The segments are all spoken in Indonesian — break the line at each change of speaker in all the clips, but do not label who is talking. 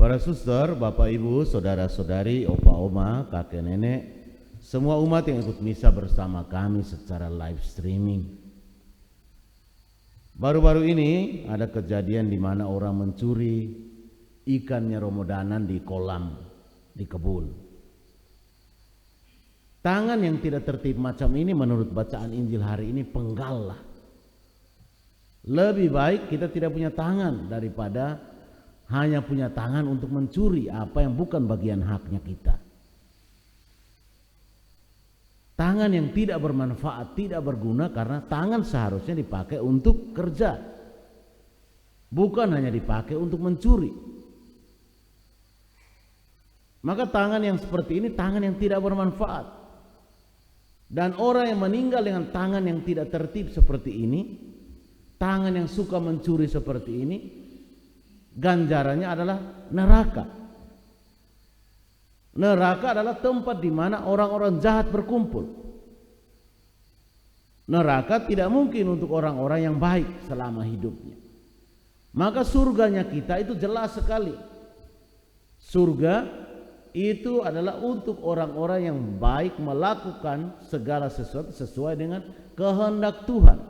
Para suster, bapak ibu, saudara-saudari, opa oma, kakek nenek, semua umat yang ikut misa bersama kami secara live streaming. Baru-baru ini ada kejadian di mana orang mencuri ikannya Romodanan di kolam, di kebun. Tangan yang tidak tertib macam ini menurut bacaan Injil hari ini penggal lah. Lebih baik kita tidak punya tangan daripada hanya punya tangan untuk mencuri apa yang bukan bagian haknya kita. Tangan yang tidak bermanfaat, tidak berguna, karena tangan seharusnya dipakai untuk kerja, bukan hanya dipakai untuk mencuri. Maka tangan yang seperti ini tangan yang tidak bermanfaat. Dan orang yang meninggal dengan tangan yang tidak tertib seperti ini, tangan yang suka mencuri seperti ini, ganjarannya adalah neraka. Neraka adalah tempat di mana orang-orang jahat berkumpul. Neraka tidak mungkin untuk orang-orang yang baik selama hidupnya. Maka surganya kita itu jelas sekali. Surga itu adalah untuk orang-orang yang baik, melakukan segala sesuatu sesuai dengan kehendak Tuhan,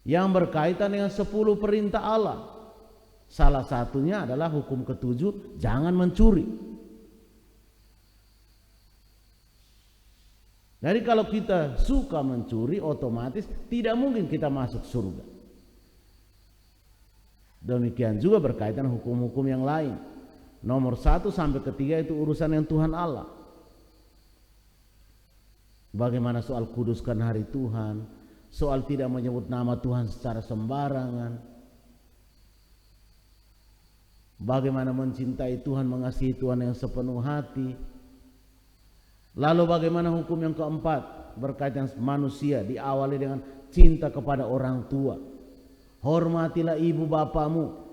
yang berkaitan dengan 10 perintah Allah. Salah satunya adalah hukum ke-7, jangan mencuri. Jadi kalau kita suka mencuri, otomatis tidak mungkin kita masuk surga. Demikian juga berkaitan hukum-hukum yang lain. Nomor 1 sampai ke-3 itu urusan yang Tuhan Allah. Bagaimana soal kuduskan hari Tuhan, soal tidak menyebut nama Tuhan secara sembarangan, bagaimana mencintai Tuhan, mengasihi Tuhan yang sepenuh hati. Lalu bagaimana hukum yang keempat berkaitan manusia, diawali dengan cinta kepada orang tua. Hormatilah ibu bapamu.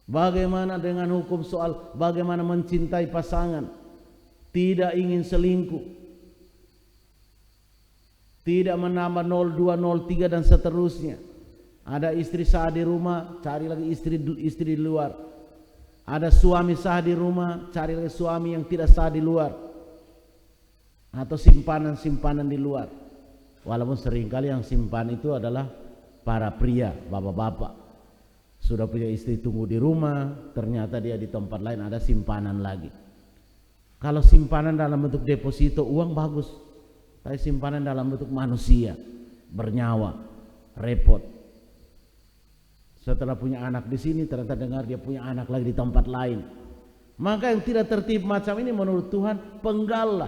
Bagaimana dengan hukum soal bagaimana mencintai pasangan, tidak ingin selingkuh, tidak menambah 02, 03 dan seterusnya. Ada istri sah di rumah, cari lagi istri di luar. Ada suami sah di rumah, cari lagi suami yang tidak sah di luar. Atau simpanan-simpanan di luar. Walaupun seringkali yang simpan itu adalah para pria, bapak-bapak. Sudah punya istri tunggu di rumah, ternyata dia di tempat lain ada simpanan lagi. Kalau simpanan dalam bentuk deposito uang bagus. Tapi simpanan dalam bentuk manusia, bernyawa, repot. Setelah punya anak di sini, ternyata dengar dia punya anak lagi di tempat lain. Maka yang tidak tertib macam ini menurut Tuhan penggallah.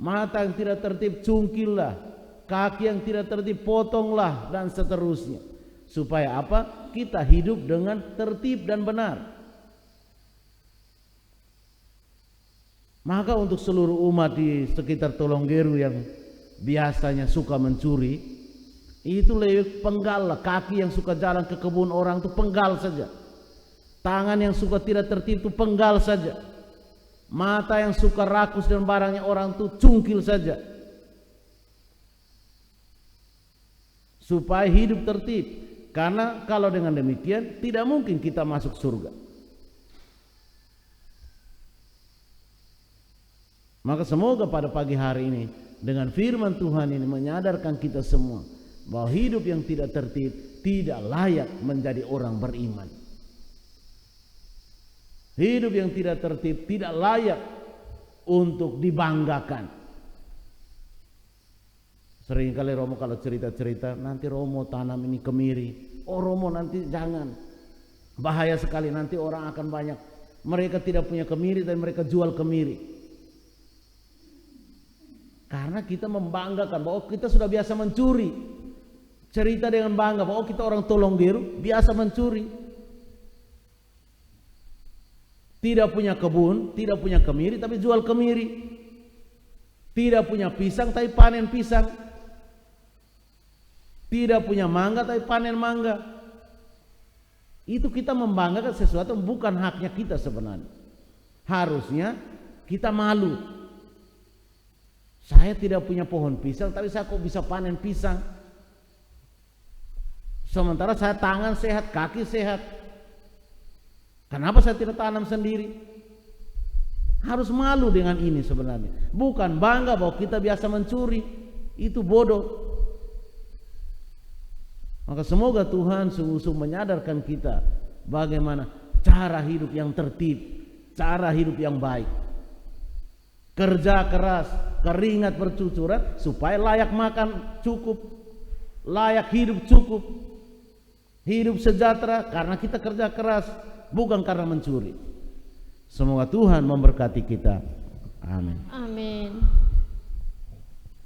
Mata yang tidak tertib cungkillah, kaki yang tidak tertib potonglah, dan seterusnya. Supaya apa? Kita hidup dengan tertib dan benar. Maka untuk seluruh umat di sekitar Tolonggeru yang biasanya suka mencuri, itu lebih penggal lah. Kaki yang suka jalan ke kebun orang itu penggal saja. Tangan yang suka tidak tertib itu penggal saja. Mata yang suka rakus dan barangnya orang itu cungkil saja. Supaya hidup tertib. Karena kalau dengan demikian tidak mungkin kita masuk surga. Maka semoga pada pagi hari ini dengan firman Tuhan ini menyadarkan kita semua bahwa hidup yang tidak tertib tidak layak menjadi orang beriman. Hidup yang tidak tertib tidak layak untuk dibanggakan. Seringkali Romo kalau cerita-cerita, nanti Romo tanam ini kemiri. Oh Romo nanti jangan. Bahaya sekali, nanti orang akan banyak. Mereka tidak punya kemiri dan mereka jual kemiri. Karena kita membanggakan bahwa kita sudah biasa mencuri. Cerita dengan bangga bahwa kita orang Tolonggeru biasa mencuri. Tidak punya kebun, tidak punya kemiri tapi jual kemiri. Tidak punya pisang tapi panen pisang. Tidak punya mangga tapi panen mangga. Itu kita membanggakan sesuatu yang bukan haknya kita sebenarnya. Harusnya kita malu. Saya tidak punya pohon pisang tapi saya kok bisa panen pisang. Sementara saya tangan sehat, kaki sehat. Kenapa saya tidak tanam sendiri? Harus malu dengan ini sebenarnya. Bukan bangga bahwa kita biasa mencuri. Itu bodoh. Maka semoga Tuhan sungguh-sungguh menyadarkan kita bagaimana cara hidup yang tertib, cara hidup yang baik. Kerja keras, keringat bercucuran supaya layak makan cukup, layak hidup cukup, hidup sejahtera karena kita kerja keras, bukan karena mencuri. Semoga Tuhan memberkati kita. Amin.
Amin.